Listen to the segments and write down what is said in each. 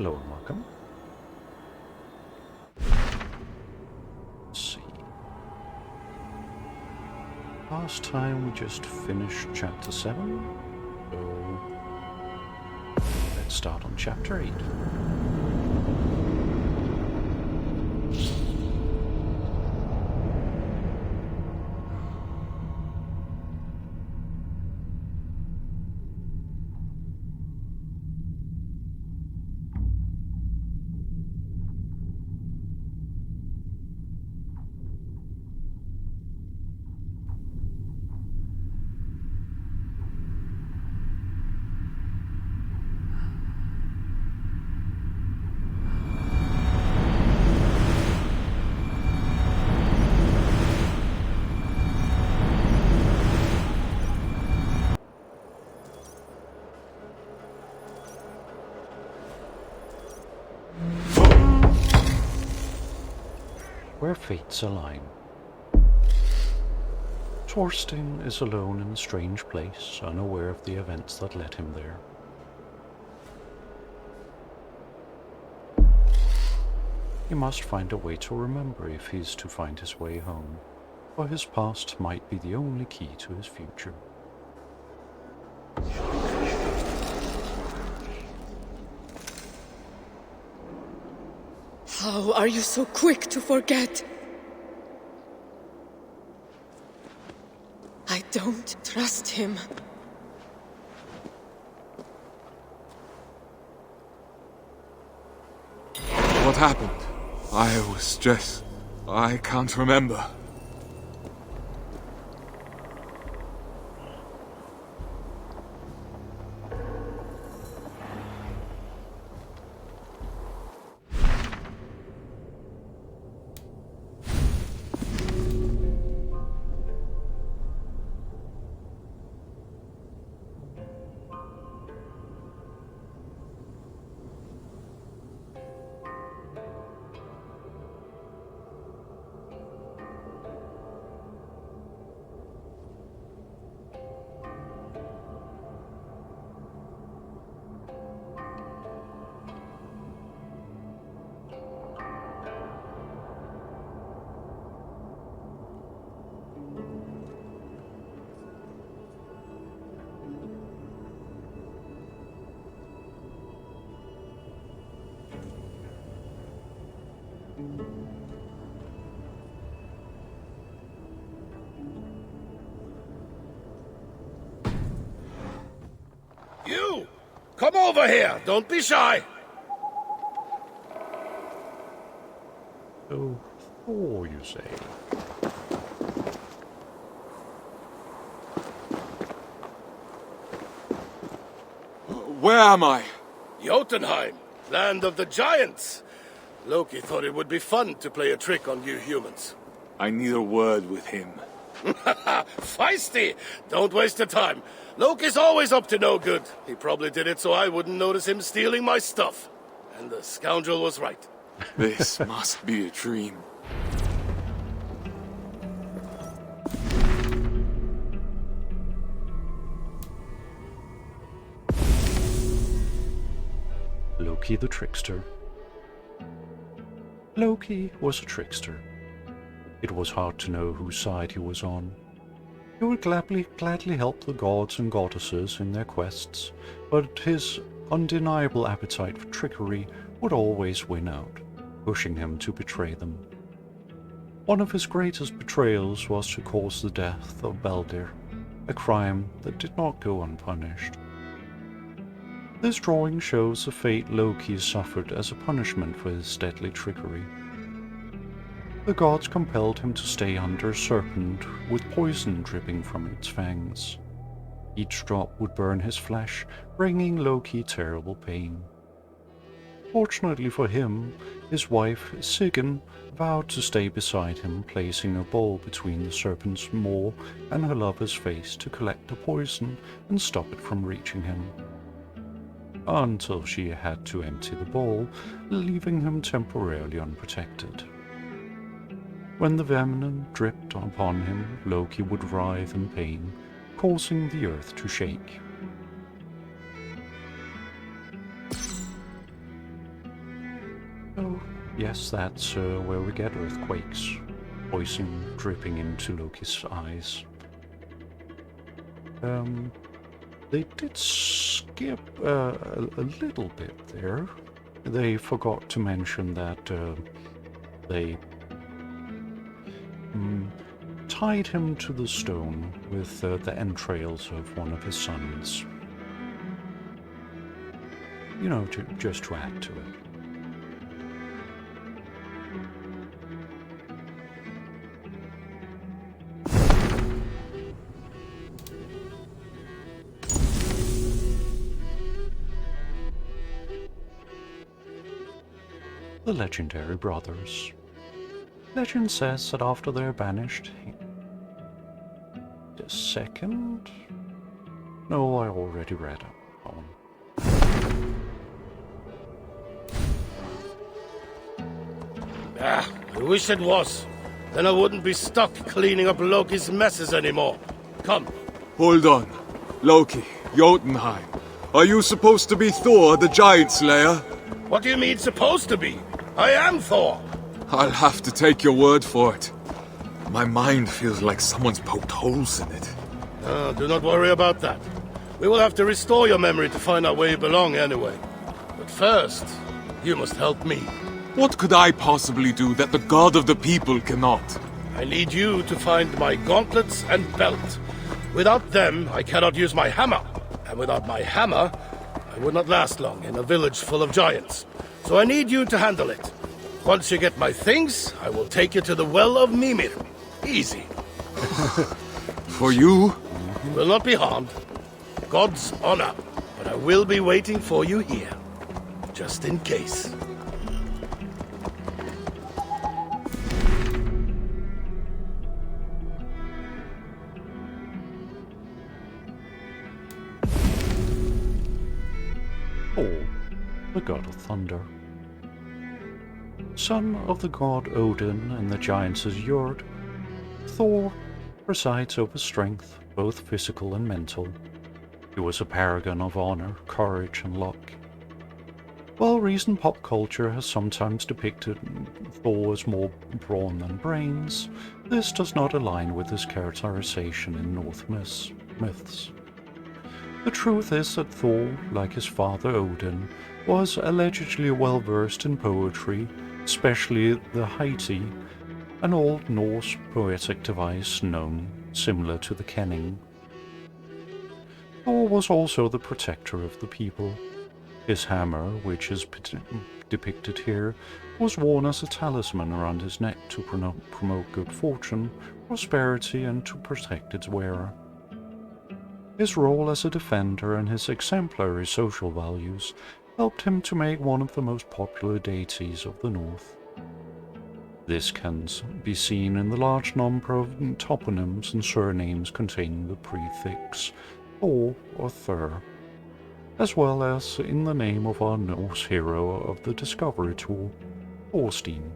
Hello and welcome. Let's see. Last time we just finished chapter 7, so let's start on chapter 8. Where fates align. Thorstein is alone in a strange place, unaware of the events that led him there. He must find a way to remember if he is to find his way home, for his past might be the only key to his future. How are you so quick to forget? I don't trust him. What happened? I was stressed. I can't remember. You! Come over here! Don't be shy! So, Thor, you say? Where am I? Jotunheim, land of the giants! Loki thought it would be fun to play a trick on you humans. I need a word with him. Feisty! Don't waste your time. Loki's always up to no good. He probably did it so I wouldn't notice him stealing my stuff. And the scoundrel was right. This must be a dream. Loki the Trickster. Loki was a trickster. It was hard to know whose side he was on. He would gladly help the gods and goddesses in their quests, but his undeniable appetite for trickery would always win out, pushing him to betray them. One of his greatest betrayals was to cause the death of Baldur, a crime that did not go unpunished. This drawing shows the fate Loki suffered as a punishment for his deadly trickery. The gods compelled him to stay under a serpent with poison dripping from its fangs. Each drop would burn his flesh, bringing Loki terrible pain. Fortunately for him, his wife Sigyn vowed to stay beside him, placing a bowl between the serpent's maw and her lover's face to collect the poison and stop it from reaching him. Until she had to empty the bowl, leaving him temporarily unprotected. When the venom dripped upon him, Loki would writhe in pain, causing the earth to shake. Yes, that's where we get earthquakes, poison dripping into Loki's eyes. They did skip a little bit there. They forgot to mention that they tied him to the stone with the entrails of one of his sons. You know, just to add to it. The legendary brothers. Legend says that after they're banished... A second? No, I already read that one. I wish it was. Then I wouldn't be stuck cleaning up Loki's messes anymore. Come. Hold on. Loki, Jotunheim. Are you supposed to be Thor, the giant slayer? What do you mean supposed to be? I am Thor. I'll have to take your word for it. My mind feels like someone's poked holes in it. Do not worry about that. We will have to restore your memory to find out where you belong anyway. But first, you must help me. What could I possibly do that the god of the people cannot? I need you to find my gauntlets and belt. Without them, I cannot use my hammer. And without my hammer, I would not last long in a village full of giants. So I need you to handle it. Once you get my things, I will take you to the Well of Mimir. Easy. For you? You will not be harmed. God's honor. But I will be waiting for you here. Just in case. Thor, the god of thunder. Son of the god Odin and the giants Asgard, Thor presides over strength, both physical and mental. He was a paragon of honor, courage, and luck. While recent pop culture has sometimes depicted Thor as more brawn than brains, this does not align with his characterization in Norse myths. The truth is that Thor, like his father Odin, was allegedly well versed in poetry, especially the Heiti, an old Norse poetic device known similar to the kenning. Thor was also the protector of the people. His hammer, which is depicted here, was worn as a talisman around his neck to promote good fortune, prosperity, and to protect its wearer. His role as a defender and his exemplary social values helped him to make one of the most popular deities of the North. This can be seen in the large number of toponyms and surnames containing the prefix Thor or Thur, as well as in the name of our Norse hero of the Discovery Tour, Thorstein.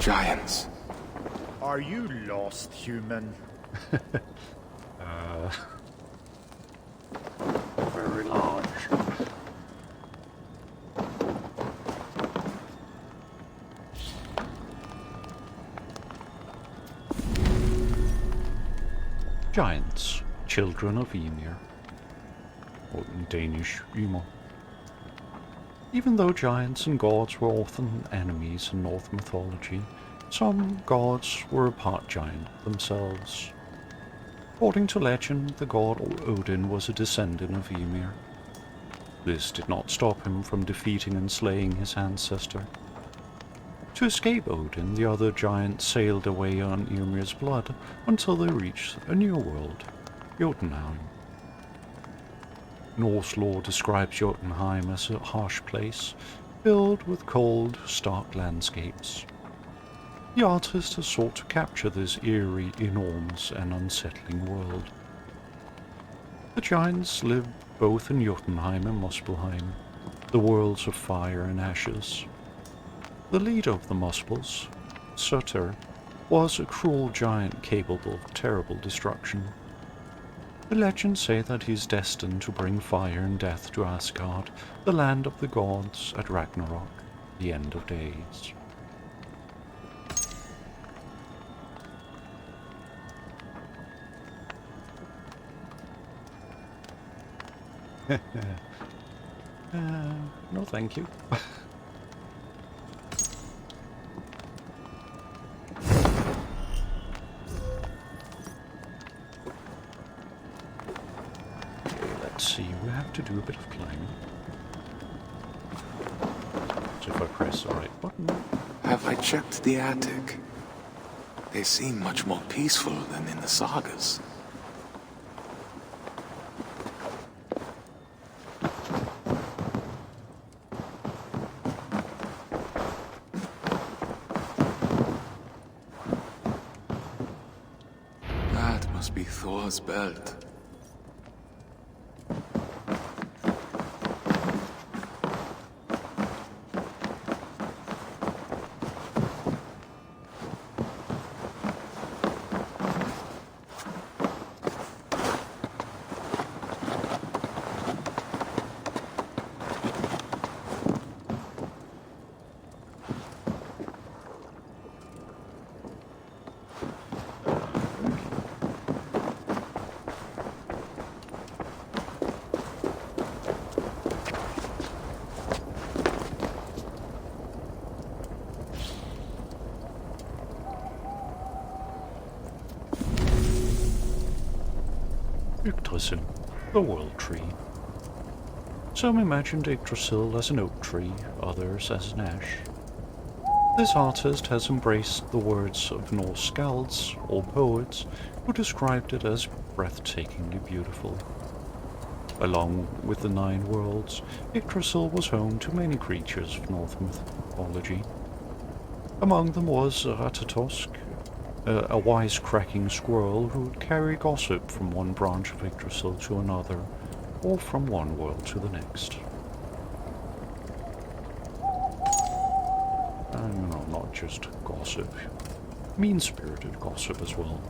Giants. Are you lost, human? Giants, children of Ymir, or in Danish, Ymer. Even though giants and gods were often enemies in Norse mythology, some gods were a part giant themselves. According to legend, the god Odin was a descendant of Ymir. This did not stop him from defeating and slaying his ancestor. To escape Odin, the other giants sailed away on Ymir's blood until they reached a new world, Jotunheim. Norse lore describes Jotunheim as a harsh place, filled with cold, stark landscapes. The artist has sought to capture this eerie, enormous, and unsettling world. The giants lived both in Jotunheim and Muspelheim, the worlds of fire and ashes. The leader of the Muspels, Surtur, was a cruel giant capable of terrible destruction. The legends say that he is destined to bring fire and death to Asgard, the land of the gods, at Ragnarok, the end of days. No thank you. Let's see, we have to do a bit of climbing. So if I press the right button... Have I checked the attic? They seem much more peaceful than in the sagas. That must be Thor's belt. Yggdrasil, the World Tree. Some imagined Yggdrasil as an oak tree, others as an ash. This artist has embraced the words of Norse skalds, or poets, who described it as breathtakingly beautiful. Along with the 9 worlds, Yggdrasil was home to many creatures of Norse mythology. Among them was Ratatosk, a wise-cracking squirrel who would carry gossip from one branch of Yggdrasil to another, or from one world to the next. And not just gossip, mean-spirited gossip as well.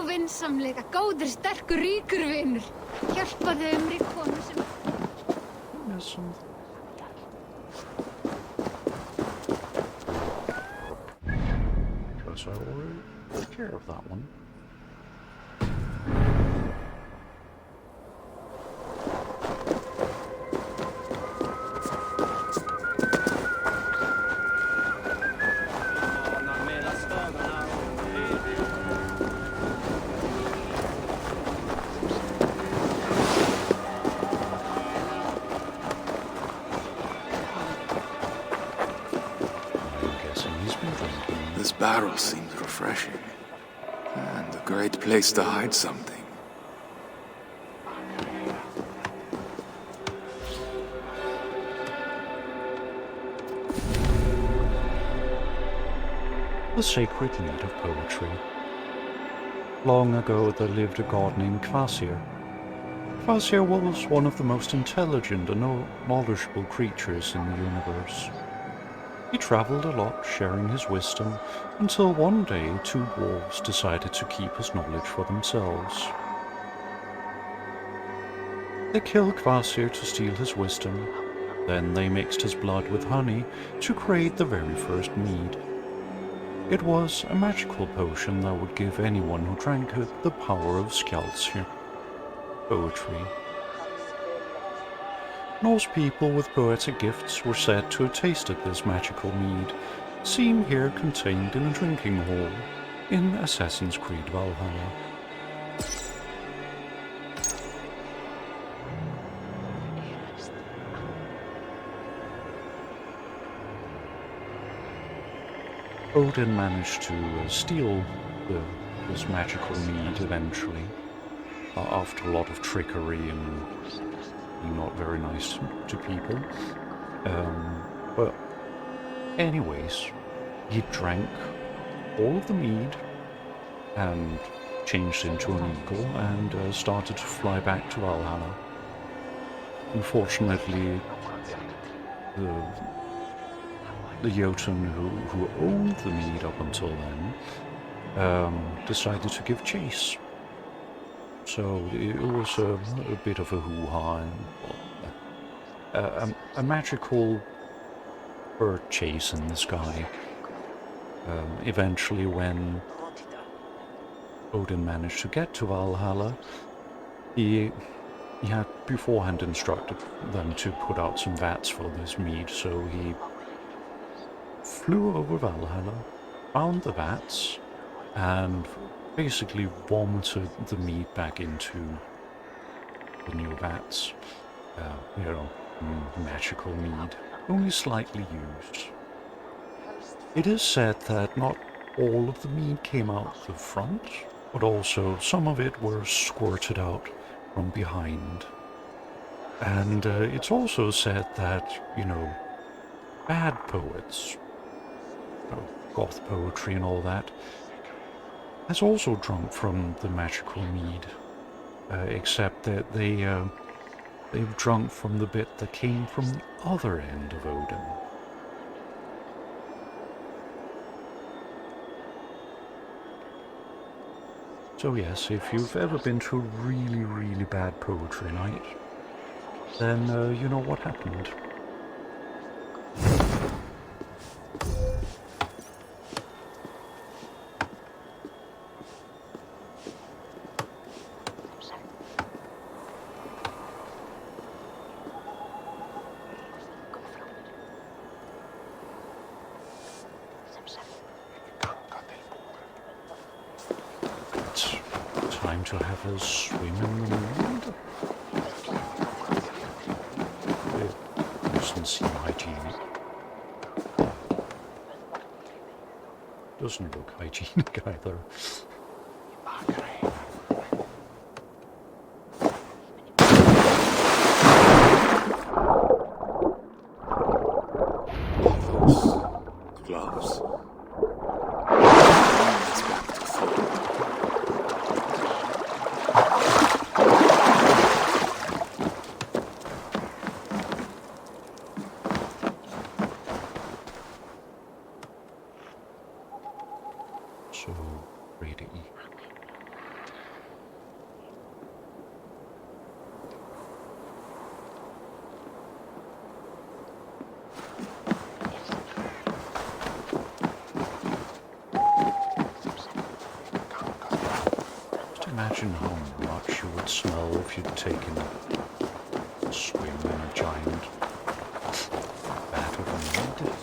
Vinsamlega, góður, sterkur, ríkur vinur. Hjálpa þeim ríkonu sem... Guess I already took care of that one. This barrel seems refreshing. And a great place to hide something. The the sacred mead of poetry. Long ago there lived a god named Kvasir. Kvasir was one of the most intelligent and knowledgeable creatures in the universe. He travelled a lot, sharing his wisdom, until one day two dwarves decided to keep his knowledge for themselves. They killed Kvasir to steal his wisdom. Then they mixed his blood with honey to create the very first mead. It was a magical potion that would give anyone who drank it the power of Skjaldskir, poetry. Norse people with poetic gifts were said to have tasted this magical mead, seen here contained in a drinking hall in Assassin's Creed Valhalla. Odin managed to steal this magical mead eventually, after a lot of trickery and being not very nice to people. But anyways, he drank all of the mead and changed into an eagle and started to fly back to Valhalla. Unfortunately, the Jotun who owned the mead up until then decided to give chase. So it was a bit of a hoo-ha, and a magical bird chase in the sky. Eventually, when Odin managed to get to Valhalla, he had beforehand instructed them to put out some vats for this mead, so he flew over Valhalla, found the vats, and basically vomited the mead back into the new vats. Magical mead, only slightly used. It is said that not all of the mead came out the front, but also some of it were squirted out from behind. And it's also said that, bad poets, goth poetry and all that, has also drunk from the magical mead, except that they've drunk from the bit that came from the other end of Odin. So yes, if you've ever been to a really, really bad poetry night, then you know what happened. Time to have a swim in the mood. It doesn't seem hygienic. Doesn't look hygienic either. Gloves. It's back to Thor. So ready. Just imagine how much you would smell if you'd taken a swim in a giant vat of mead.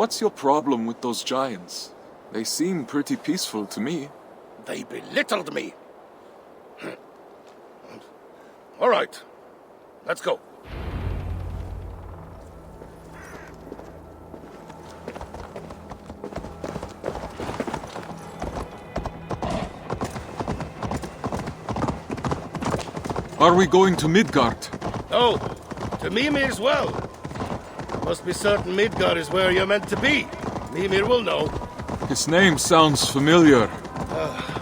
What's your problem with those giants? They seem pretty peaceful to me. They belittled me. All right, let's go. Are we going to Midgard? Oh, to Mimir as well. Must be certain Midgard is where you're meant to be. Mimir will know. His name sounds familiar.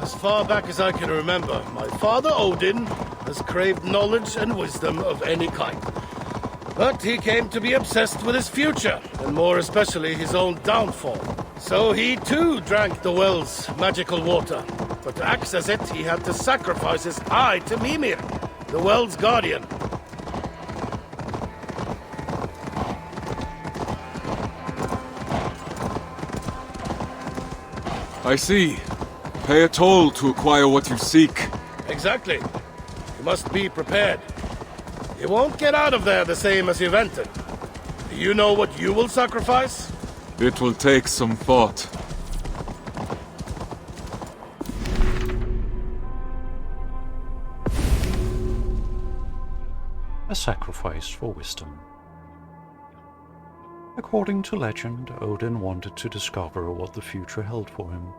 As far back as I can remember, my father Odin has craved knowledge and wisdom of any kind. But he came to be obsessed with his future, and more especially his own downfall. So he too drank the well's magical water. But to access it, he had to sacrifice his eye to Mimir, the well's guardian. I see. Pay a toll to acquire what you seek. Exactly. You must be prepared. You won't get out of there the same as you've entered. Do you know what you will sacrifice? It will take some thought. A sacrifice for wisdom. According to legend, Odin wanted to discover what the future held for him.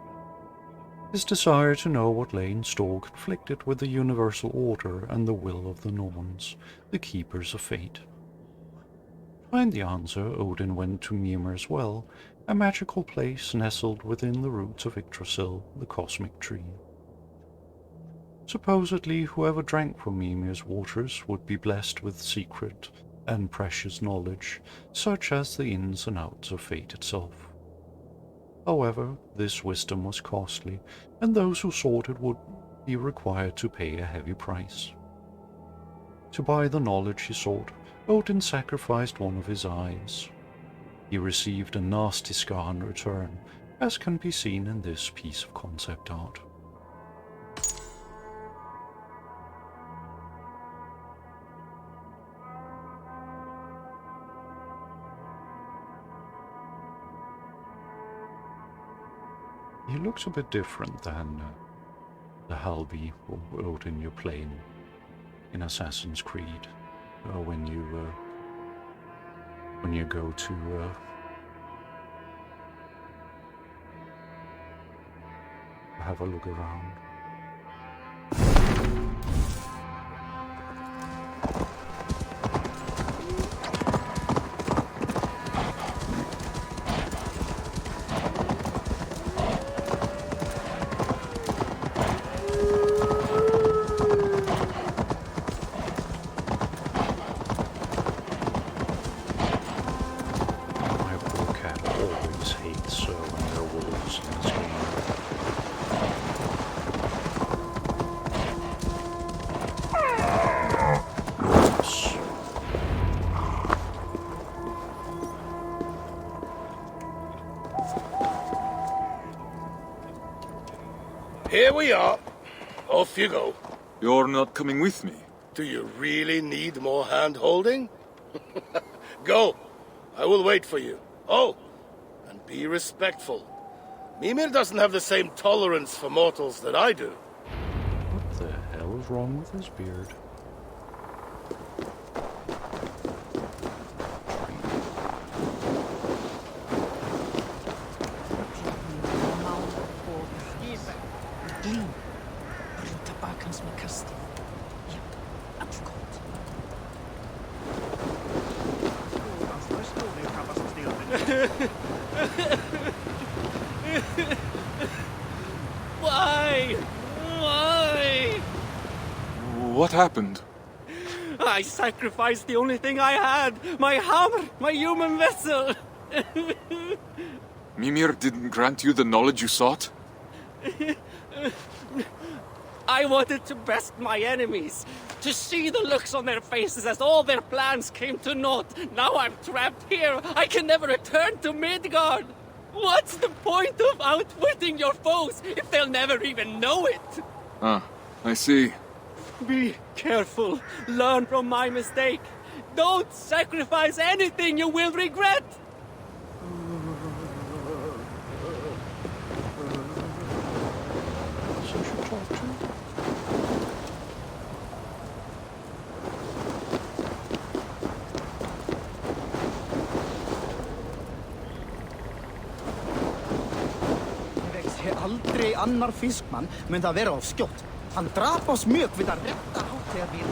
His desire to know what lay in store conflicted with the universal order and the will of the Norns, the keepers of fate. To find the answer, Odin went to Mimir's Well, a magical place nestled within the roots of Yggdrasil, the cosmic tree. Supposedly, whoever drank from Mimir's waters would be blessed with secret and precious knowledge, such as the ins and outs of fate itself. However, this wisdom was costly, and those who sought it would be required to pay a heavy price. To buy the knowledge he sought, Odin sacrificed one of his eyes. He received a nasty scar in return, as can be seen in this piece of concept art. He looks a bit different than the Halby or Odin you're playing in Assassin's Creed. When you go to have a look around. Here we are. Off you go. You're not coming with me. Do you really need more hand-holding? Go. I will wait for you. Oh, and be respectful. Mimir doesn't have the same tolerance for mortals that I do. What the hell is wrong with his beard? Why? Why? What happened? I sacrificed the only thing I had. My hammer, my human vessel. Mimir didn't grant you the knowledge you sought? I wanted to best my enemies, to see the looks on their faces as all their plans came to naught. Now I'm trapped here. I can never return to Midgard. What's the point of outwitting your foes if they'll never even know it? Ah, I see. Be careful. Learn from my mistake. Don't sacrifice anything you will regret. Aldrei annar fiskmann mun það vera of skjótt. Hann drap oss mjög við að rétta hátíðarbíl.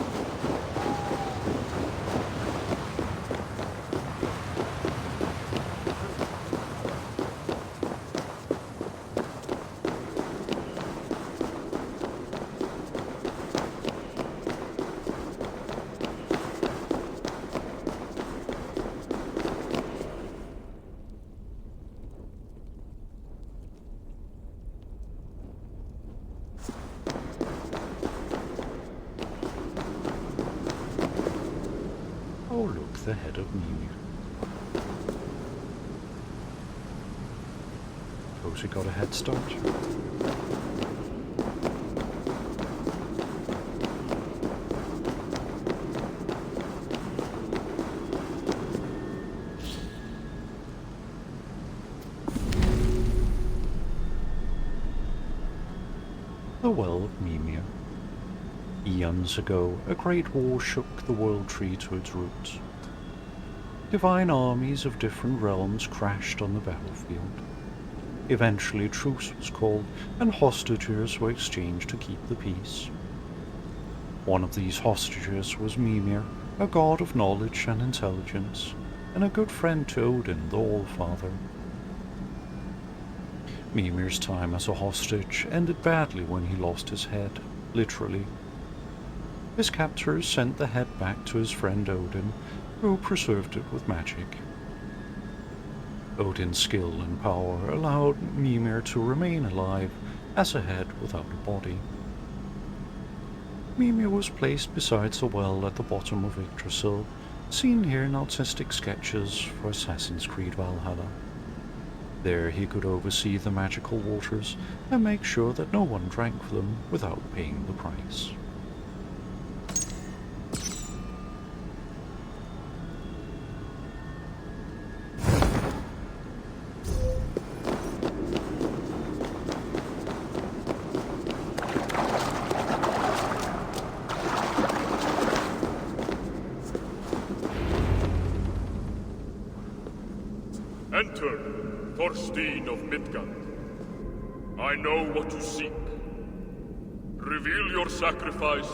Oh look, the head of Mimir. Suppose he got a head start. The Well of Mimir. Eons ago, a great war shook the world tree to its roots. Divine armies of different realms crashed on the battlefield. Eventually truce was called, and hostages were exchanged to keep the peace. One of these hostages was Mimir, a god of knowledge and intelligence, and a good friend to Odin, the All-Father. Mimir's time as a hostage ended badly when he lost his head, literally. His captors sent the head back to his friend Odin, who preserved it with magic. Odin's skill and power allowed Mimir to remain alive as a head without a body. Mimir was placed beside the well at the bottom of Yggdrasil, seen here in artistic sketches for Assassin's Creed Valhalla. There he could oversee the magical waters and make sure that no one drank them without paying the price. Enter, Thorstein of Midgard. I know what you seek. Reveal your sacrifice,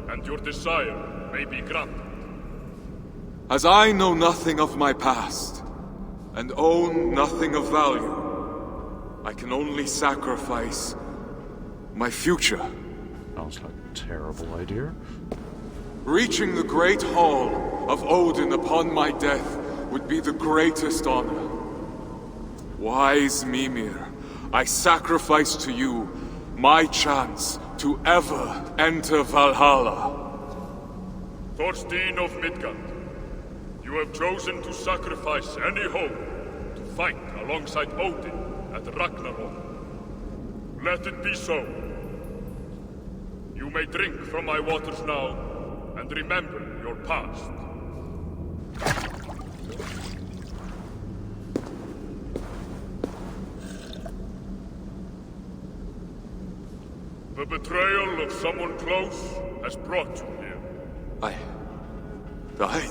and your desire may be granted. As I know nothing of my past, and own nothing of value, I can only sacrifice my future. Sounds like a terrible idea. Reaching the great hall of Odin upon my death would be the greatest honor. Wise Mimir, I sacrifice to you my chance to ever enter Valhalla. Thorstein of Midgard, you have chosen to sacrifice any hope to fight alongside Odin at Ragnarok. Let it be so. You may drink from my waters now, and remember your past. The betrayal of someone close has brought you here. I died.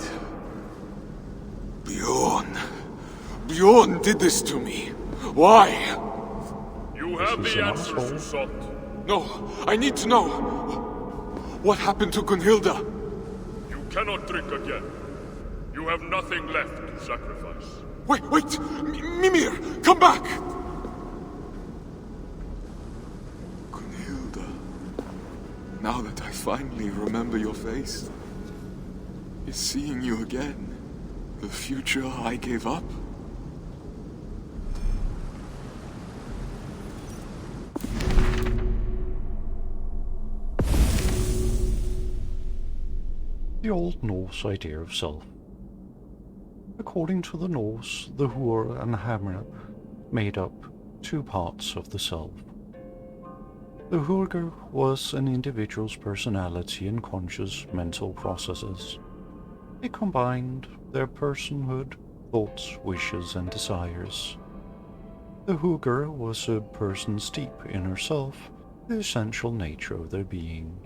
Bjorn did this to me. Why? You have the answers you sought. No, I need to know. What happened to Gunhilda? You cannot drink again. You have nothing left to sacrifice. Wait! Mimir, come back! Gunhilda. Now that I finally remember your face, is seeing you again the future I gave up? The Old Norse idea of self. According to the Norse, the Hur and Hammer made up two parts of the self. The Hurger was an individual's personality and conscious mental processes. It combined their personhood, thoughts, wishes, and desires. The Hugr was a person's deep inner self, the essential nature of their being.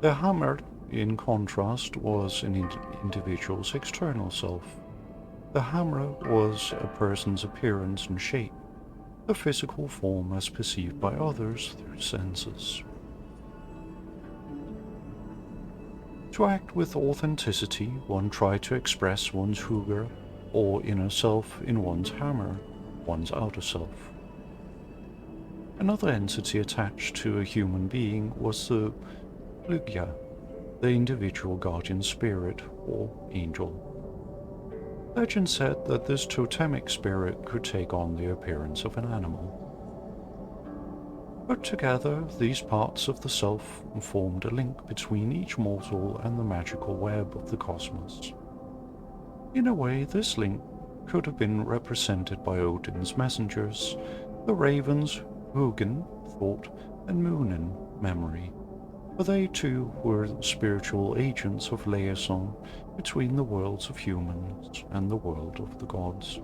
The Hammer, in contrast, was an individual's external self. The Hammer was a person's appearance and shape. the physical form as perceived by others through senses. To act with authenticity, one tried to express one's hugr or inner self in one's hammer, one's outer self. Another entity attached to a human being was the Freyja, the individual guardian spirit or angel. Legend said that this totemic spirit could take on the appearance of an animal. But together, these parts of the self formed a link between each mortal and the magical web of the cosmos. In a way, this link could have been represented by Odin's messengers, the ravens Hugin, thought, and Munin, memory, for they too were spiritual agents of liaison between the worlds of humans and the world of the gods.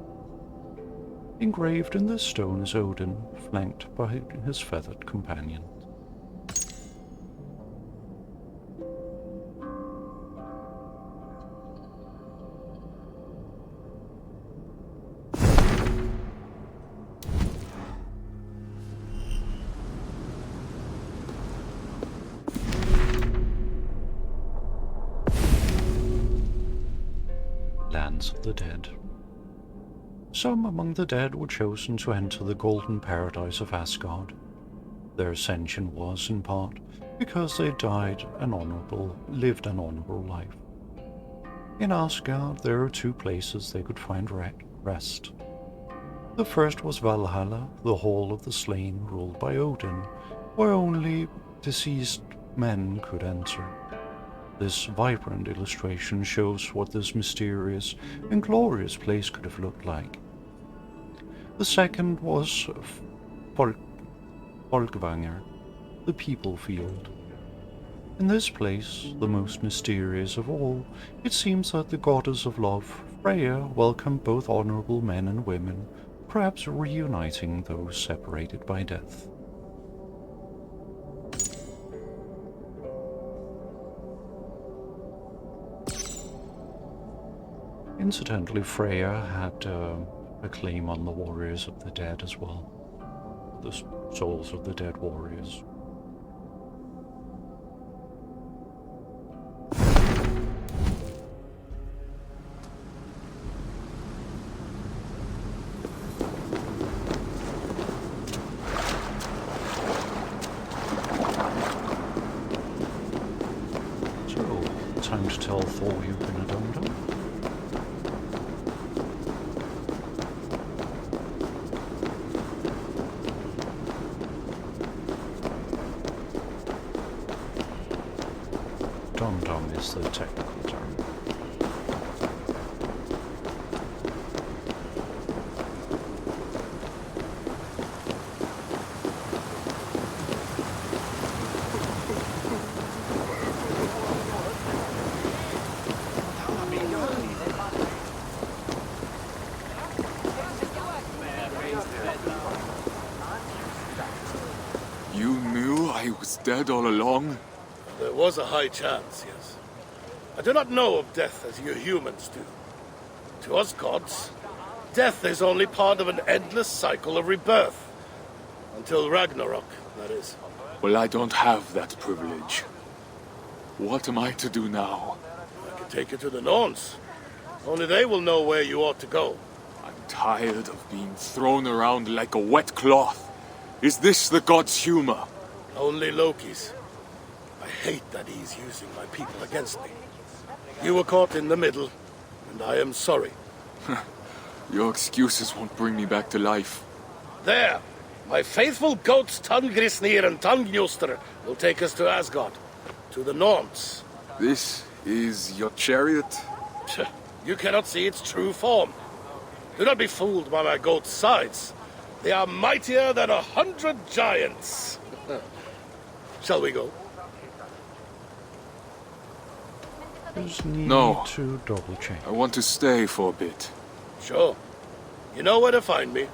Engraved in this stone is Odin, flanked by his feathered companion. Lands of the Dead. Some among the dead were chosen to enter the golden paradise of Asgard. Their ascension was, in part, because they lived an honorable life. In Asgard there are two places they could find rest. The first was Valhalla, the Hall of the Slain ruled by Odin, where only deceased men could enter. This vibrant illustration shows what this mysterious and glorious place could have looked like. The second was Folkvanger, the people field. In this place, the most mysterious of all, it seems that the goddess of love, Freyja, welcomed both honorable men and women, perhaps reuniting those separated by death. Incidentally, Freyja had a claim on the warriors of the dead as well. The souls of the dead warriors. So, time to tell Thor you've been a dum-dum. Dum-dum is the technical term. You knew I was dead all along? There was a high chance, yes. I do not know of death as you humans do. To us gods, death is only part of an endless cycle of rebirth. Until Ragnarok, that is. Well, I don't have that privilege. What am I to do now? I can take you to the Norse. Only they will know where you ought to go. I'm tired of being thrown around like a wet cloth. Is this the god's humor? Only Loki's. I hate that he's using my people against me. You were caught in the middle, and I am sorry. Your excuses won't bring me back to life. There! My faithful goats Tangrisnir and Tangnjoster will take us to Asgard, to the Norns. This is your chariot? You cannot see its true form. Do not be fooled by my goats' sides. They are mightier than 100 giants. Shall we go? No. To double check. I want to stay for a bit. Sure. You know where to find me.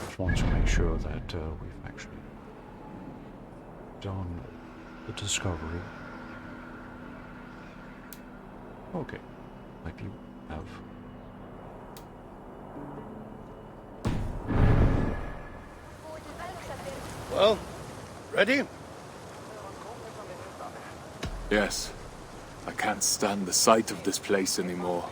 Just want to make sure that we've actually done the discovery. Okay, like you have. Well, ready? Yes. I can't stand the sight of this place anymore.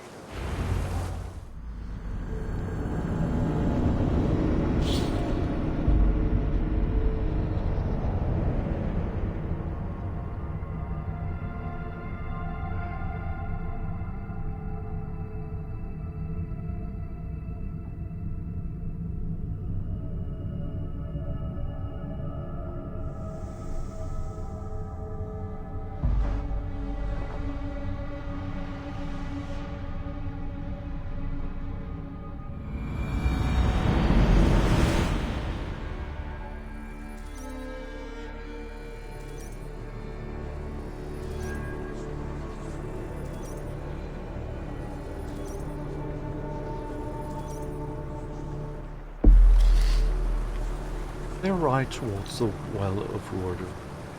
They ride towards the Well of Wood,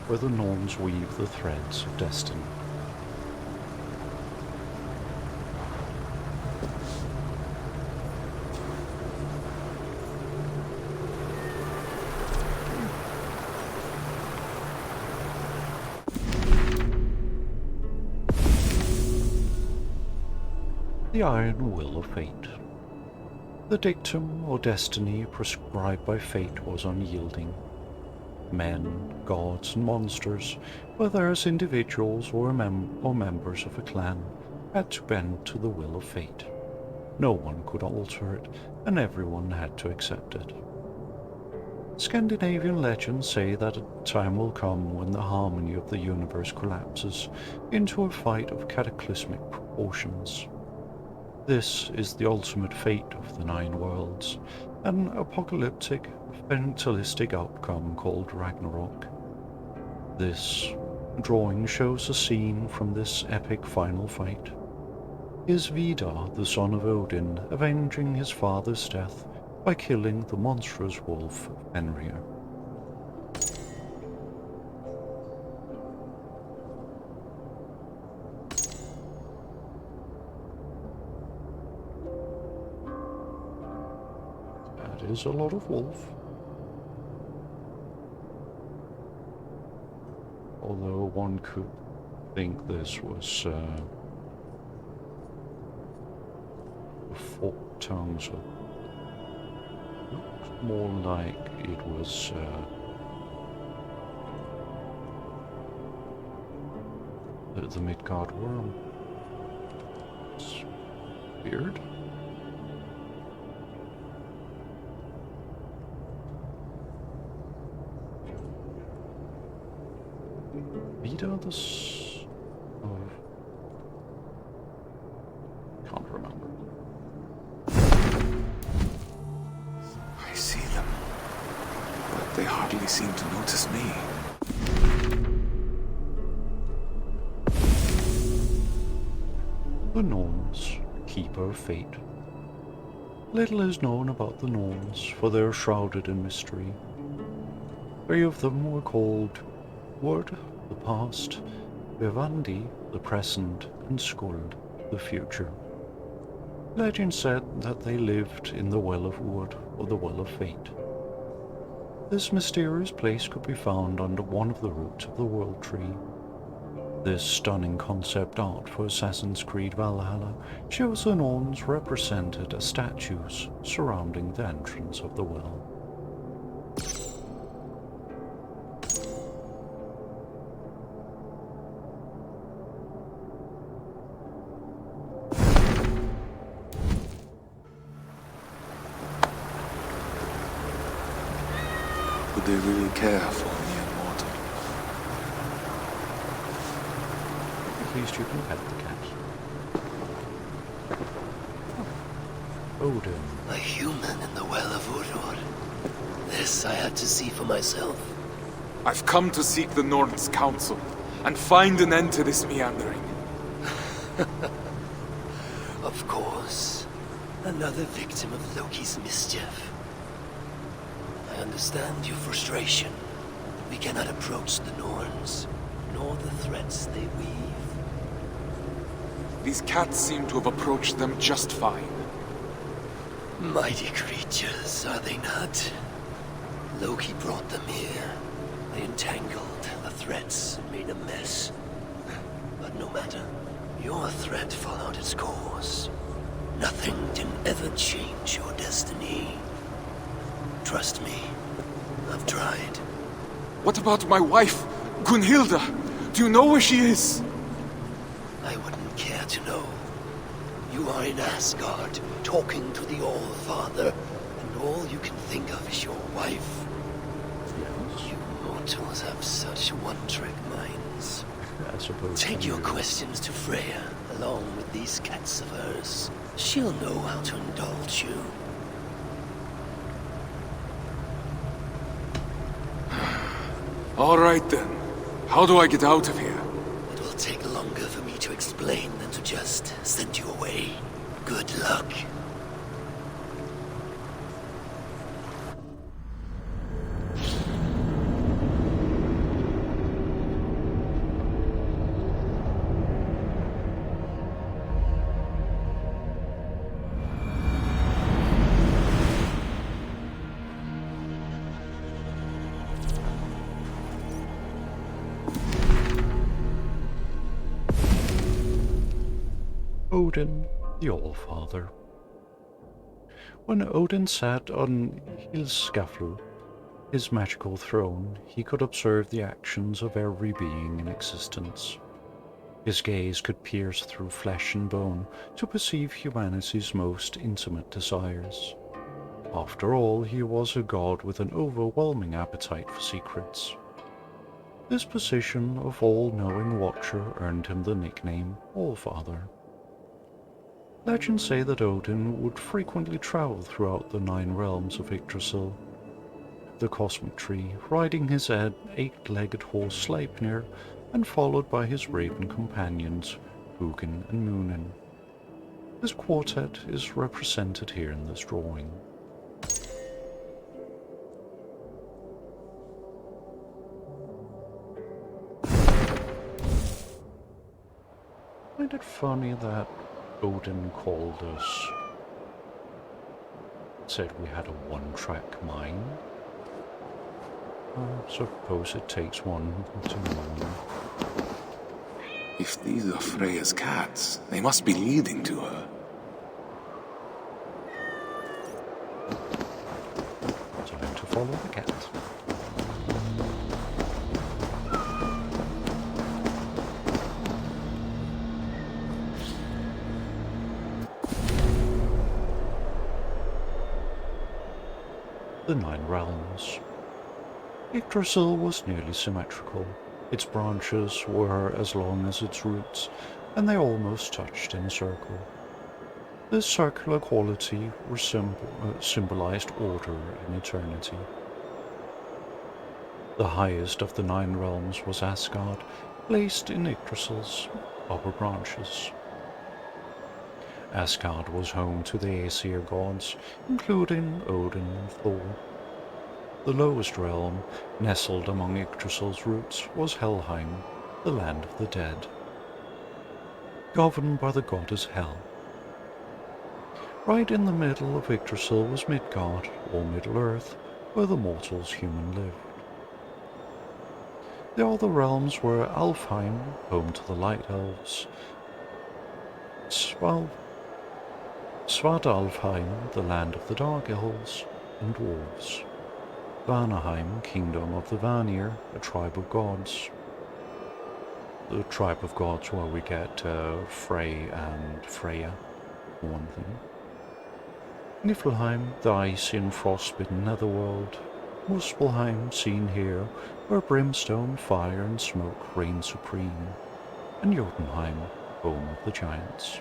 where the Norns weave the threads of destiny. The Iron Will of Fate. The dictum or destiny prescribed by fate was unyielding. Men, gods, and monsters, whether as individuals or members of a clan, had to bend to the will of fate. No one could alter it, and everyone had to accept it. Scandinavian legends say that a time will come when the harmony of the universe collapses into a fight of cataclysmic proportions. This is the ultimate fate of the Nine Worlds, an apocalyptic, fatalistic outcome called Ragnarok. This drawing shows a scene from this epic final fight. Is Vidar, the son of Odin, avenging his father's death by killing the monstrous wolf Fenrir. That is a lot of wolf. Although one could think this was 4 tons of... Looks more like it was the Midgard worm. It's weird. Vidar the can't remember. I see them, but they hardly seem to notice me. The Norns, keeper of fate. Little is known about the Norns, for they are shrouded in mystery. 3 of them were called Word, the past, Vivandi, the present, and Skuld, the future. Legend said that they lived in the Well of Wood, or the Well of Fate. This mysterious place could be found under one of the roots of the World Tree. This stunning concept art for Assassin's Creed Valhalla shows the Norns represented as statues surrounding the entrance of the well. Would they really care for me and mortal? At least you can pet the cat. Odin. A human in the Well of Urur. This I had to see for myself. I've come to seek the Norns' counsel and find an end to this meandering. Of course. Another victim of Loki's mischief. I understand your frustration. We cannot approach the Norns, nor the threats they weave. These cats seem to have approached them just fine. Mighty creatures, are they not? Loki brought them here. They entangled the threads and made a mess. But no matter. Your threat followed its course. Nothing can ever change your destiny. Trust me, I've tried. What about my wife, Gunhilda? Do you know where she is? I wouldn't care to know. You are in Asgard, talking to the All-Father, and all you can think of is your wife. Yes, You mortals have such one-trick minds. I suppose. Take your questions to Freyja, along with these cats of hers. She'll know how to indulge you. All right then. How do I get out of here? It will take longer for me to explain than to just send you away. Good luck. Odin, the All-Father. When Odin sat on Hilskaflu, his magical throne, he could observe the actions of every being in existence. His gaze could pierce through flesh and bone to perceive humanity's most intimate desires. After all, he was a god with an overwhelming appetite for secrets. This position of all-knowing watcher earned him the nickname All-Father. Legends say that Odin would frequently travel throughout the 9 realms of Yggdrasil, the cosmic tree, riding his eight-legged horse Sleipnir, and followed by his raven companions, Hugin and Munin. This quartet is represented here in this drawing. I find it funny that Odin called us, said we had a one-track mind. I suppose it takes one to know one. If these are Freyja's cats, they must be leading to her. Time to follow the cat. The 9 realms. Yggdrasil was nearly symmetrical. Its branches were as long as its roots, and they almost touched in a circle. This circular quality symbolized order and eternity. The highest of the 9 realms was Asgard, placed in Yggdrasil's upper branches. Asgard was home to the Aesir gods, including Odin and Thor. The lowest realm, nestled among Yggdrasil's roots, was Helheim, the land of the dead, governed by the goddess Hel. Right in the middle of Yggdrasil was Midgard, or Middle-earth, where the mortals human lived. The other realms were Alfheim, home to the Light Elves, Svartalfheim, the land of the Dark Elves and Dwarves, Vanaheim, kingdom of the Vanir, a tribe of gods. The tribe of gods where we get Frey and Freyja, for one thing. Niflheim, the icy and frostbitten netherworld. Muspelheim, seen here, where brimstone, fire and smoke reign supreme. And Jotunheim, home of the giants.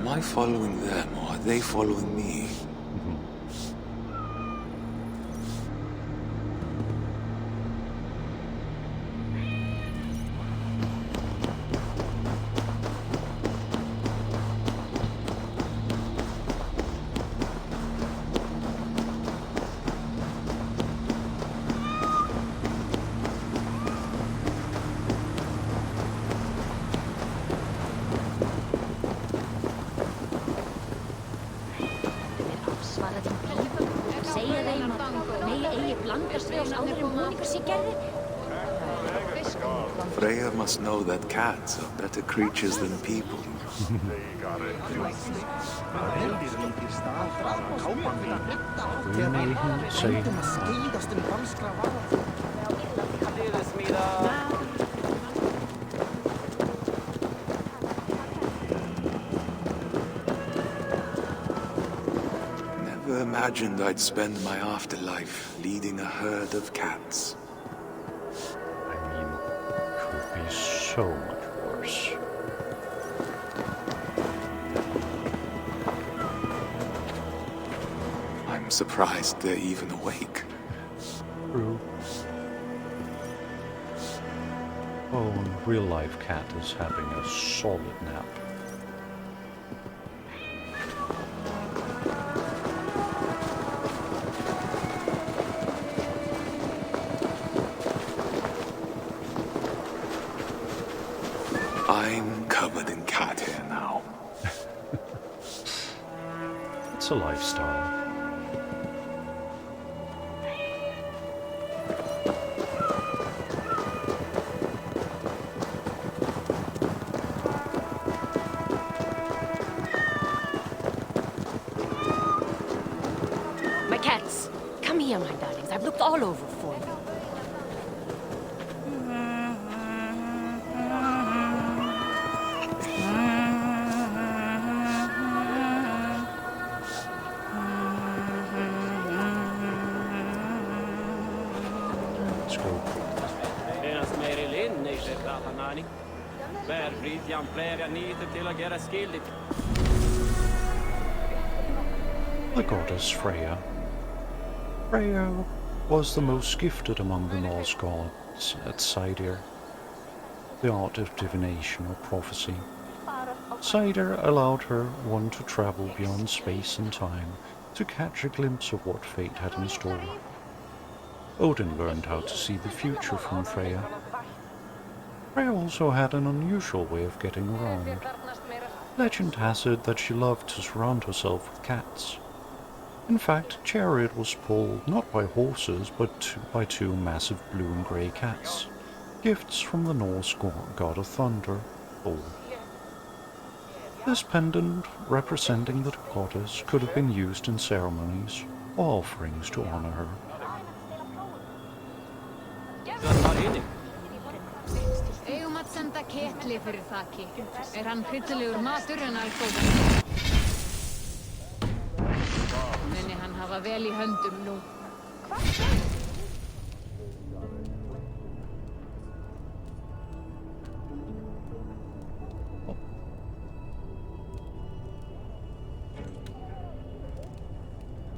Am I following them, or are they following me? Freyja must know that cats are better creatures than people. Never imagined I'd spend my afterlife leading a herd of cats. So much worse. I'm surprised they're even awake. True. Oh, and real-life cat is having a solid nap. I'm covered in cat hair now. It's a lifestyle. My cats, come here, my darlings. I've looked all over for you. The goddess Freyja. Freyja was the most gifted among the Norse gods at Seidir, the art of divination or prophecy. Seidir allowed her one to travel beyond space and time to catch a glimpse of what fate had in store. Odin learned how to see the future from Freyja. Freyja also had an unusual way of getting around. Legend has it that she loved to surround herself with cats. In fact, a chariot was pulled not by horses but by two massive blue and grey cats, gifts from the Norse god of thunder, Thor. This pendant, representing the goddess, could have been used in ceremonies or offerings to honor her. Eigum að senda ketli fyrir þaki. Hann hryllilegur matur en algóður. Muni hann hafa vel í höndum nú.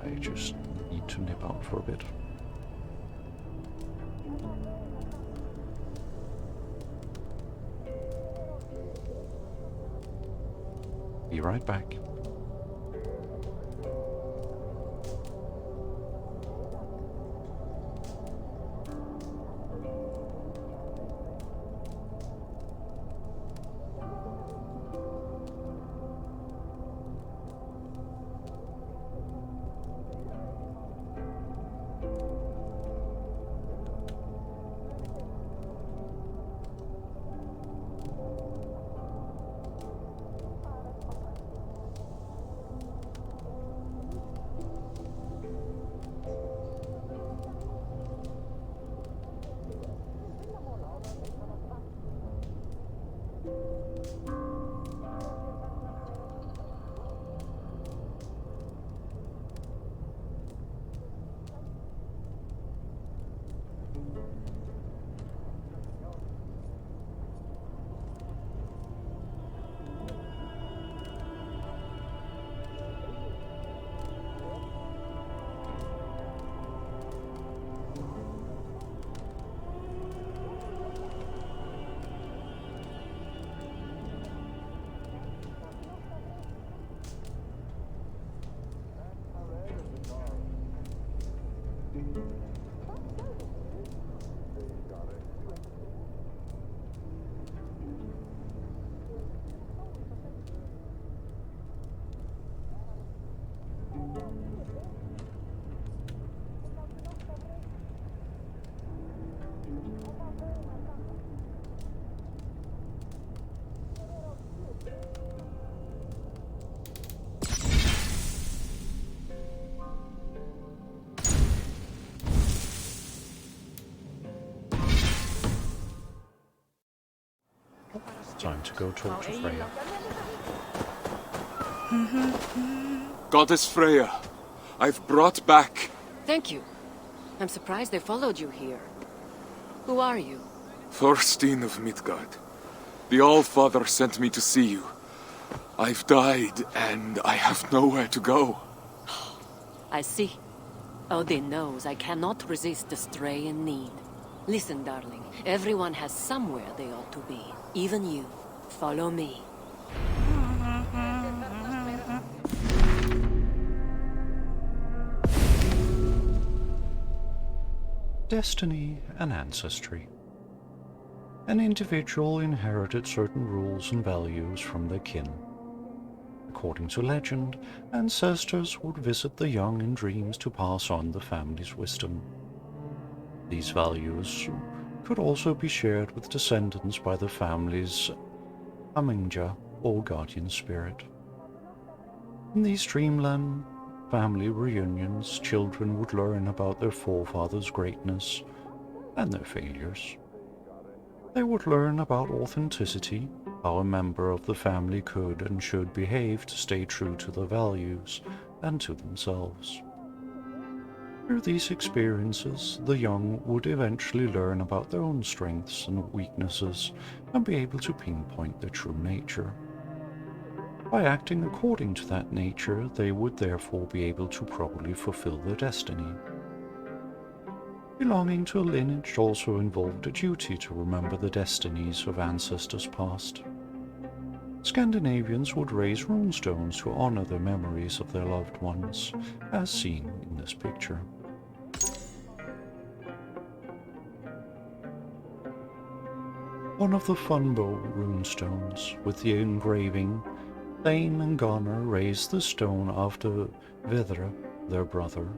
I just need to nip out for a bit. Be right back. Time to go talk to Freyja. Goddess Freyja, I've brought back... Thank you. I'm surprised they followed you here. Who are you? Thorstein of Midgard. The Allfather sent me to see you. I've died, and I have nowhere to go. I see. Odin knows I cannot resist a stray in need. Listen, darling. Everyone has somewhere they ought to be. Even you. Follow me. Destiny and Ancestry. An individual inherited certain rules and values from their kin. According to legend, ancestors would visit the young in dreams to pass on the family's wisdom. These values could also be shared with descendants by the family's Amingja or guardian spirit. In these dreamland family reunions, children would learn about their forefathers' greatness and their failures. They would learn about authenticity, how a member of the family could and should behave to stay true to their values and to themselves. Through these experiences, the young would eventually learn about their own strengths and weaknesses and be able to pinpoint their true nature. By acting according to that nature, they would therefore be able to properly fulfill their destiny. Belonging to a lineage also involved a duty to remember the destinies of ancestors past. Scandinavians would raise runestones to honor the memories of their loved ones, as seen in this picture. One of the Funbo runestones, with the engraving, Thane and Gunnar raised the stone after Vedra, their brother.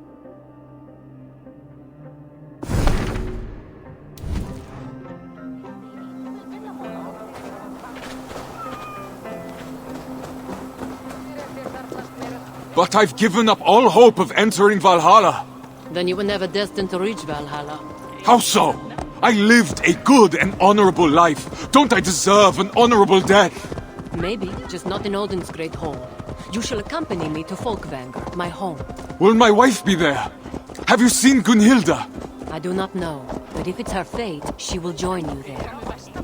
But I've given up all hope of entering Valhalla. Then you were never destined to reach Valhalla. How so? I lived a good and honorable life. Don't I deserve an honorable death? Maybe, just not in Odin's great hall. You shall accompany me to Folkvanger, my home. Will my wife be there? Have you seen Gunhilda? I do not know, but if it's her fate, she will join you there.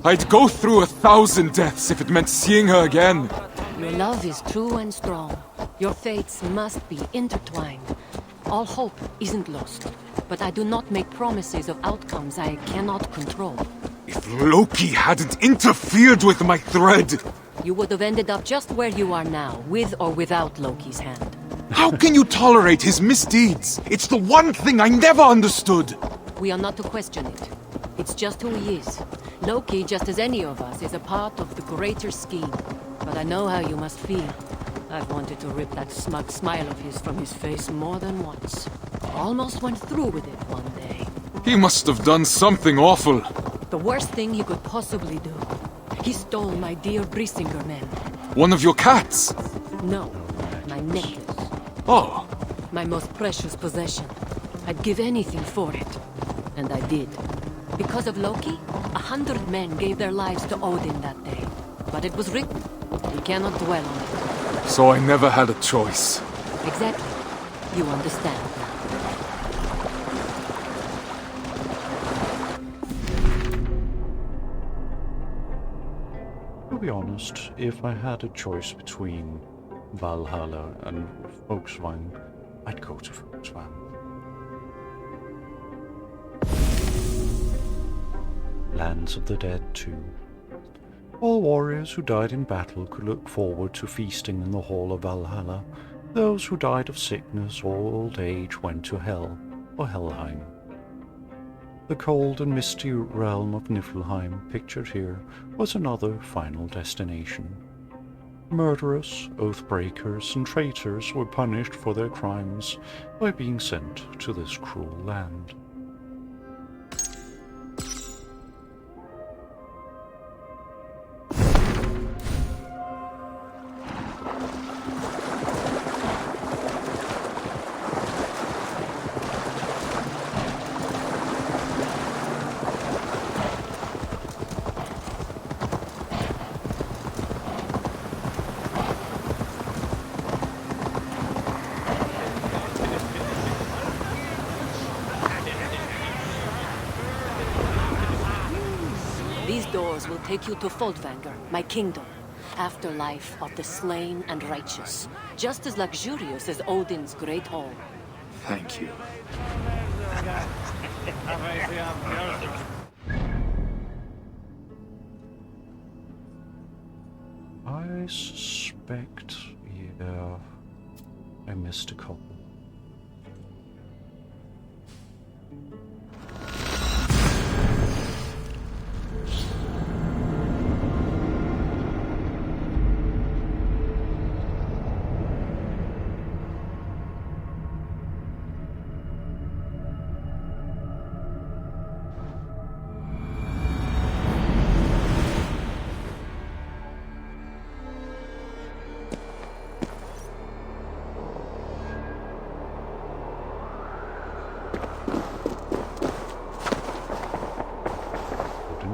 I'd go through 1,000 deaths if it meant seeing her again. Your love is true and strong. Your fates must be intertwined. All hope isn't lost, but I do not make promises of outcomes I cannot control. If Loki hadn't interfered with my thread... You would have ended up just where you are now, with or without Loki's hand. How can you tolerate his misdeeds? It's the one thing I never understood. We are not to question it. It's just who he is. Loki, just as any of us, is a part of the greater scheme. But I know how you must feel. I've wanted to rip that smug smile of his from his face more than once. Almost went through with it one day. He must have done something awful. The worst thing he could possibly do. He stole my dear Brissinger men. One of your cats? No, my necklace. Oh. My most precious possession. I'd give anything for it. And I did. Because of Loki, 100 men gave their lives to Odin that day. But it was written. We cannot dwell on it. So I never had a choice. Exactly. You understand now. To be honest, if I had a choice between Valhalla and Folksvang, I'd go to Folksvang. Lands of the Dead 2. All warriors who died in battle could look forward to feasting in the Hall of Valhalla. Those who died of sickness or old age went to Hell, or Helheim. The cold and misty realm of Niflheim, pictured here, was another final destination. Murderers, oath-breakers, and traitors were punished for their crimes by being sent to this cruel land. These doors will take you to Fodvanger, my kingdom. Afterlife of the slain and righteous. Just as luxurious as Odin's great hall. Thank you. I suspect, yeah, I missed a couple.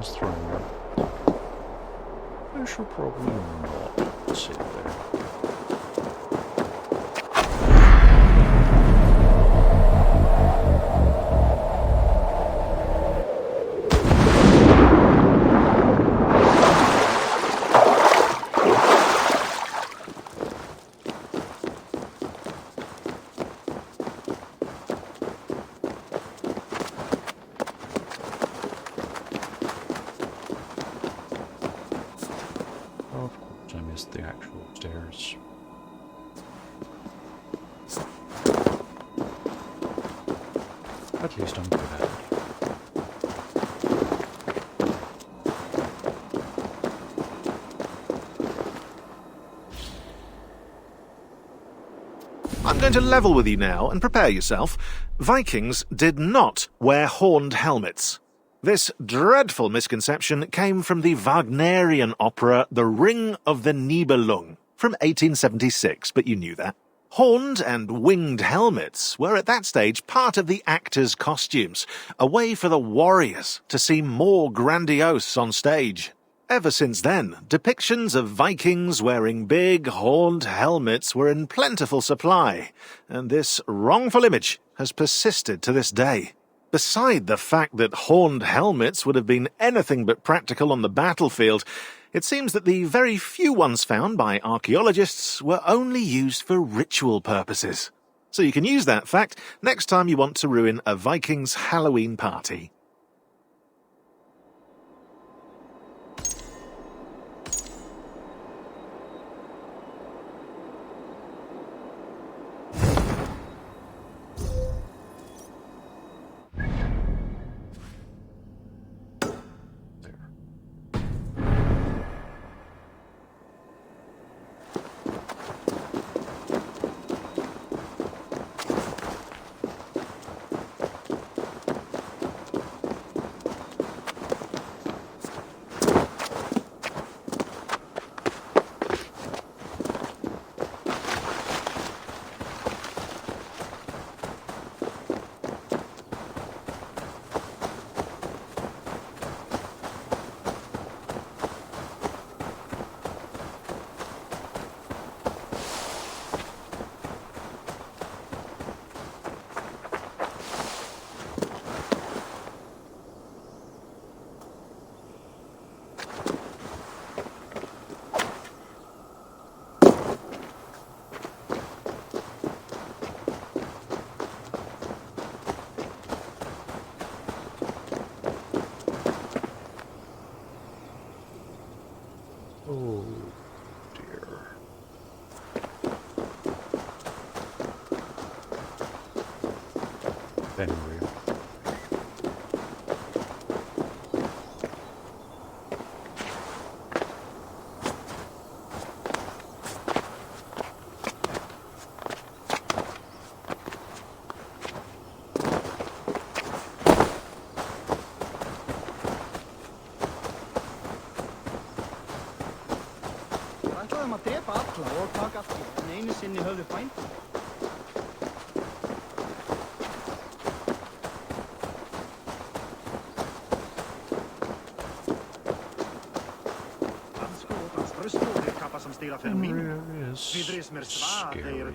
Throne. I should probably not sit there. The actual stairs. At least I'm good at it. I'm going to level with you now and prepare yourself. Vikings did not wear horned helmets. This dreadful misconception came from the Wagnerian opera The Ring of the Nibelung from 1876, but you knew that. Horned and winged helmets were at that stage part of the actors' costumes, a way for the warriors to seem more grandiose on stage. Ever since then, depictions of Vikings wearing big, horned helmets were in plentiful supply, and this wrongful image has persisted to this day. Beside the fact that horned helmets would have been anything but practical on the battlefield, it seems that the very few ones found by archaeologists were only used for ritual purposes. So you can use that fact next time you want to ruin a Viking's Halloween party. alla og taka allt í en einu sinni höfðu bændur. Fenrir is scary.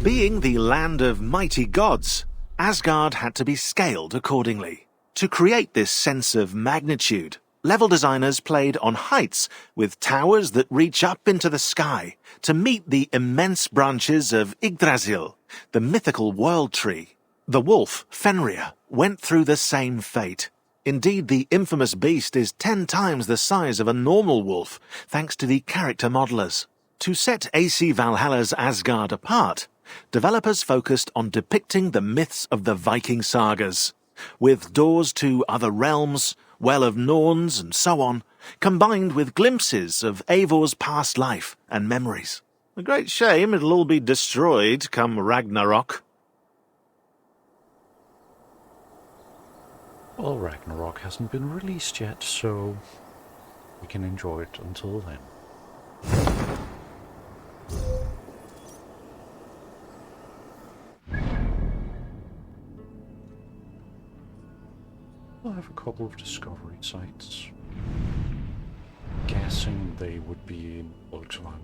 Being the land of mighty gods, Asgard had to be scaled accordingly. To create this sense of magnitude, level designers played on heights with towers that reach up into the sky to meet the immense branches of Yggdrasil, the mythical world tree. The wolf, Fenrir, went through the same fate. Indeed, the infamous beast is 10 times the size of a normal wolf, thanks to the character modelers. To set AC Valhalla's Asgard apart, developers focused on depicting the myths of the Viking sagas, with doors to other realms, Well of Norns, and so on, combined with glimpses of Eivor's past life and memories. A great shame it'll all be destroyed come Ragnarok. Well, Ragnarok hasn't been released yet, so we can enjoy it until then. I have a couple of discovery sites. Guessing they would be in Volkswagen.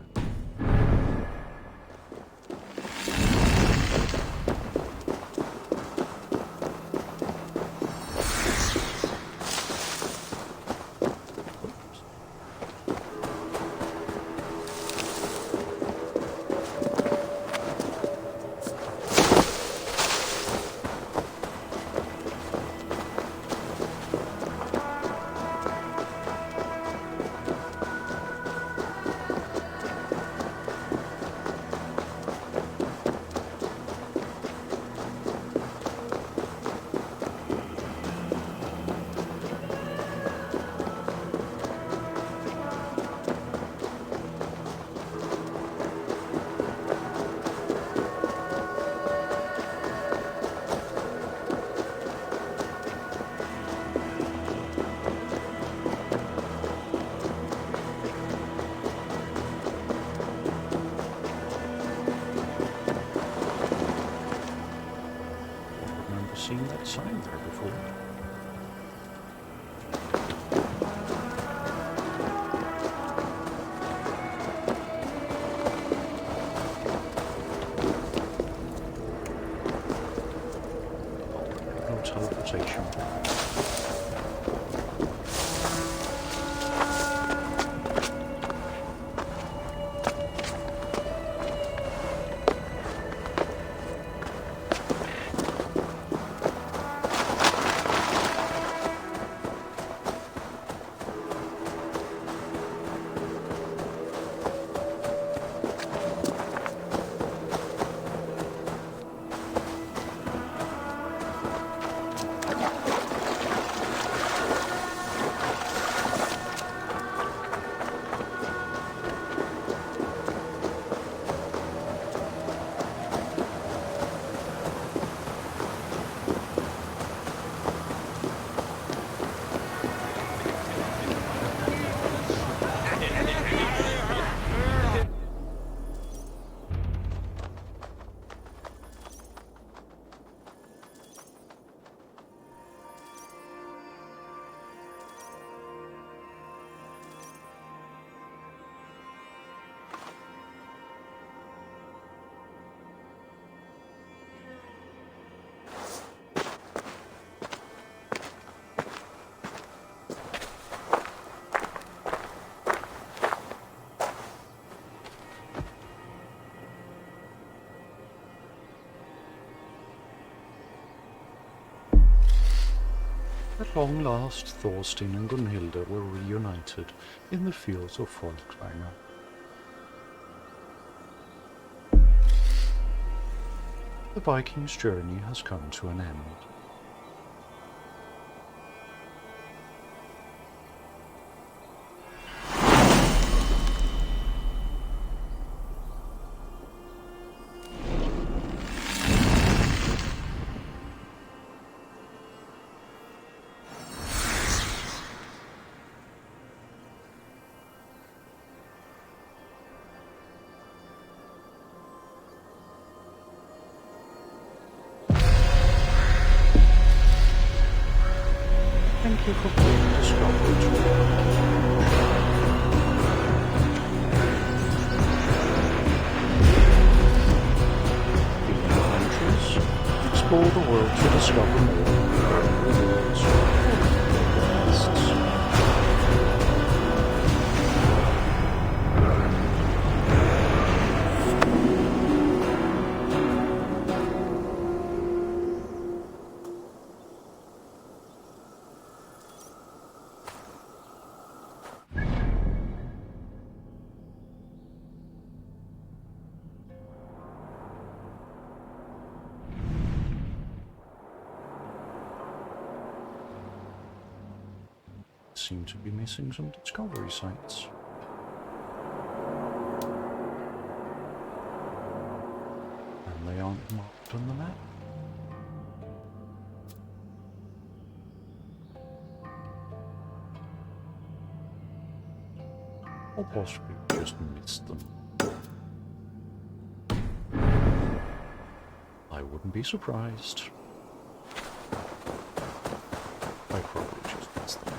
Seen that sign there before. No teleportation. At long last, Thorstein and Gunhilda were reunited in the fields of Volkswagen. The Vikings' journey has come to an end. if a great discovery to Beyond adventures, explore the world to discover more rewards for quests. Seem to be missing some discovery sites. And they aren't marked on the map. Or possibly we just missed them. I wouldn't be surprised. I probably just missed them.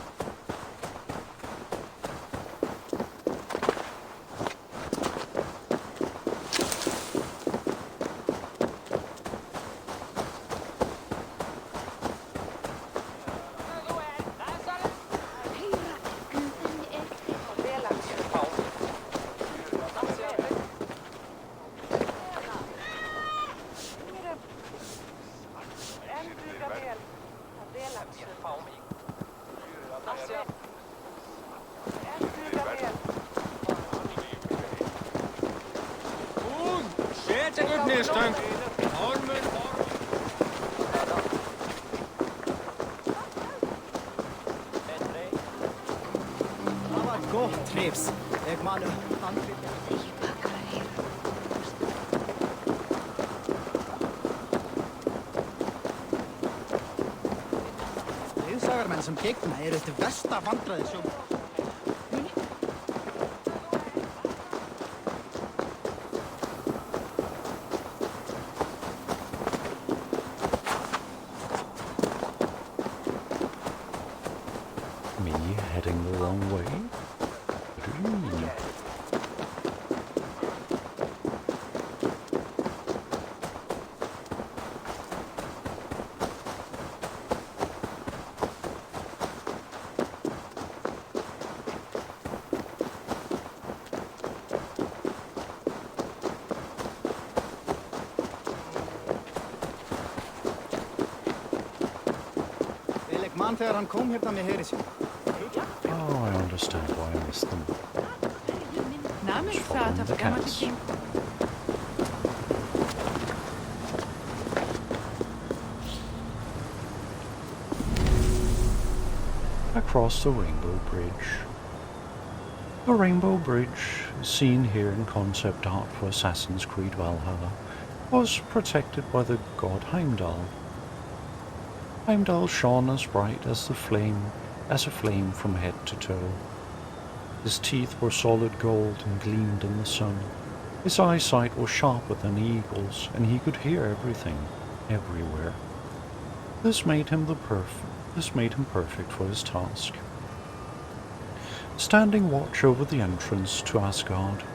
Trivs. Jeg må Leiðsagarmenn sem gegna eru til versta vandræði sjó. Me heading the wrong way? What do you mean? Man þegar hann kom hérna með heri sín. Oh, I understand why I missed them. Namens Vater, vergammelt dich. Across the Rainbow Bridge. The Rainbow Bridge, seen here in concept art for Assassin's Creed Valhalla, was protected by the god Heimdall. Heimdall shone as bright as a flame from head to toe. His teeth were solid gold and gleamed in the sun. His eyesight was sharper than eagles, and he could hear everything, everywhere. This made him perfect for his task. Standing watch over the entrance to Asgard.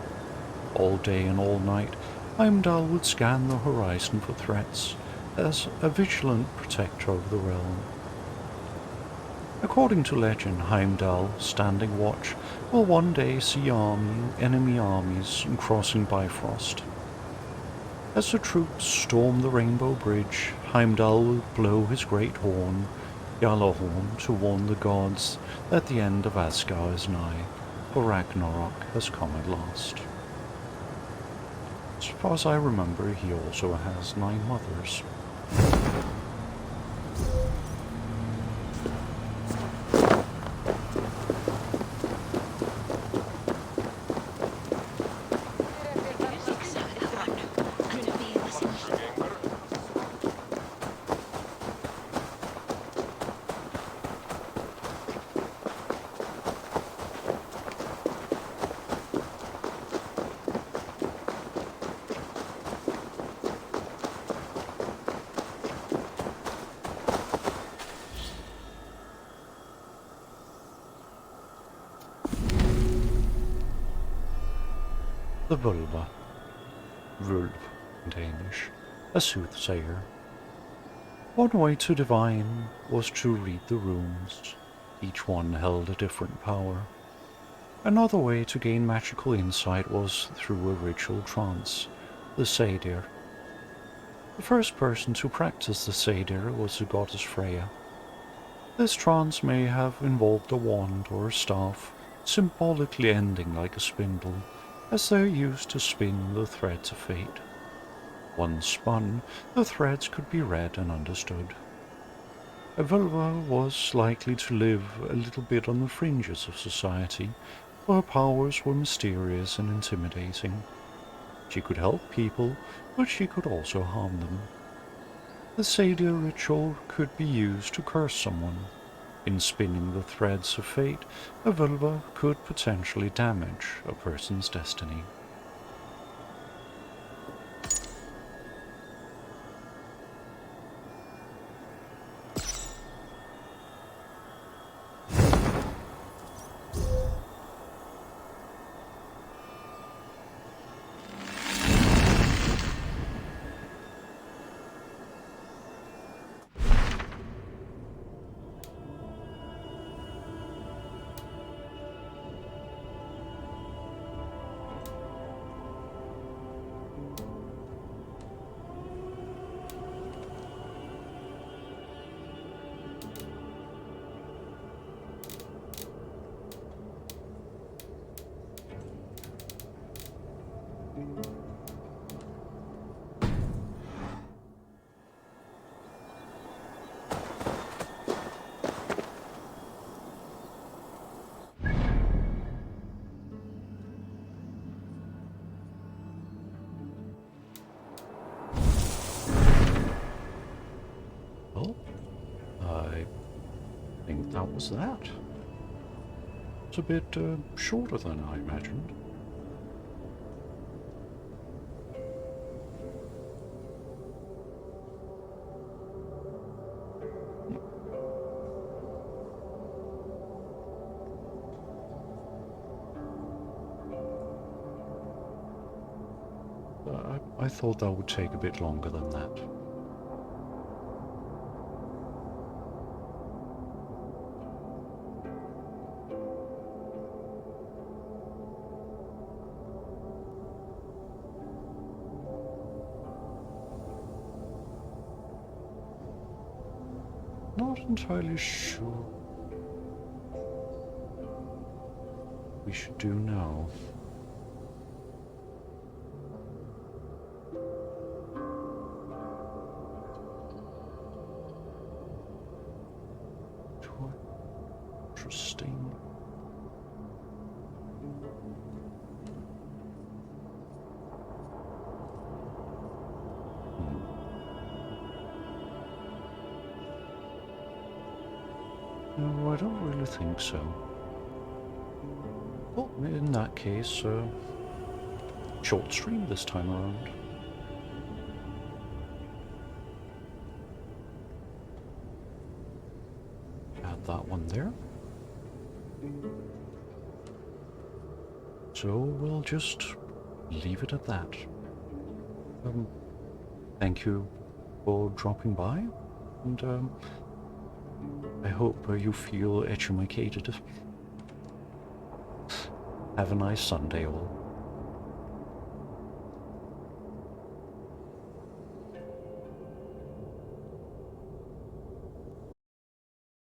All day and all night, Heimdall would scan the horizon for threats, as a vigilant protector of the realm. According to legend, Heimdall, standing watch, will one day see enemy armies crossing Bifrost. As the troops storm the Rainbow Bridge, Heimdall will blow his great horn, Gjallarhorn, to warn the gods that the end of Asgard is nigh, for Ragnarok has come at last. As far as I remember, he also has 9 mothers. vulva, vulv in Danish, a soothsayer. One way to divine was to read the runes. Each one held a different power. Another way to gain magical insight was through a ritual trance, the Sadir. The first person to practice the Sadir was the goddess Freyja. This trance may have involved a wand or a staff, symbolically ending like a spindle, as they are used to spin the threads of fate. Once spun, the threads could be read and understood. A vulva was likely to live a little bit on the fringes of society, for her powers were mysterious and intimidating. She could help people, but she could also harm them. The Sadir ritual could be used to curse someone. In spinning the threads of fate, a vulva could potentially damage a person's destiny. Well, I think that was that. It's a bit shorter than I imagined. I thought that would take a bit longer than that. Not entirely sure we should do now. Interesting. No, I don't really think so. Well, in that case, short stream this time around. Add that one there. So we'll just leave it at that. Thank you for dropping by, and I hope you feel educated. Have a nice Sunday, all.